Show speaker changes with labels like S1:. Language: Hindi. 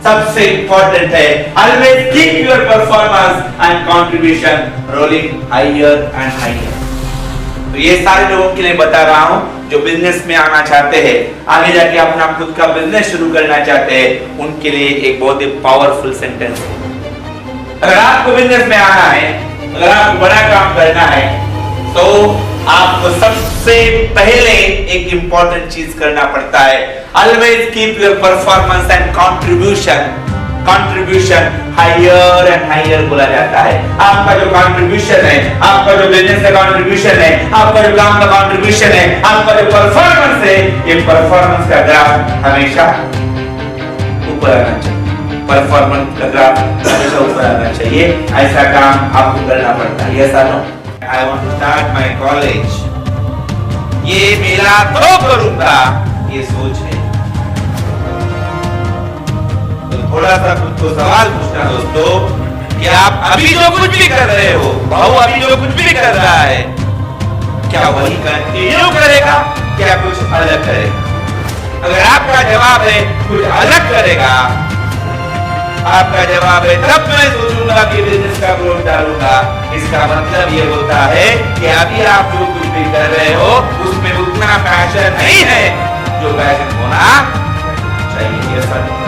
S1: सबसे इंपॉर्टेंट है, always keep your performance and contribution rolling higher and higher. तो ये सारे लोगों के लिए बता रहा हूं जो बिजनेस में आना चाहते हैं, आगे जाके अपना खुद का बिजनेस शुरू करना चाहते हैं, उनके लिए एक बहुत ही पावरफुल सेंटेंस है। अगर आपको बिजनेस में आना है, अगर आपको बड़ा काम करना है, तो आपको सबसे पहले एक इंपॉर्टेंट चीज करना पड़ता है, always keep your performance and contribution higher and higher बोला जाता है। आपका जो कंट्रीब्यूशन है, आपका जो बिजनेस का कंट्रीब्यूशन है, आपका जो काम का कंट्रीब्यूशन है, आपका जो परफॉर्मेंस है, ये परफॉर्मेंस का ग्राफ हमेशा ऊपर आना चाहिए। परफॉर्मेंस का ग्राफ हमेशा ऊपर आना चाहिए। ऐसा काम आपको करना पड़ता है। यस और no? I want to start my college. ये मेरा तो करूंगा, ये सोच है। तो थोड़ा सा खुद को सवाल पूछना दोस्तों, कि आप अभी जो कुछ भी कर रहे हो, भाऊ अभी जो कुछ भी कर रहा है, क्या वही कंटिन्यू करेगा, क्या कुछ अलग करेगा? अगर आपका जवाब है कुछ अलग करेगा, आपका जवाब है तब मैं सोचूंगा कि बिजनेस का ग्रोथ डालूंगा, इसका मतलब ये होता है कि अभी आप जो कुछ भी कर रहे हो उसमें उतना पैशन नहीं है जो पैशन होना चाहिए।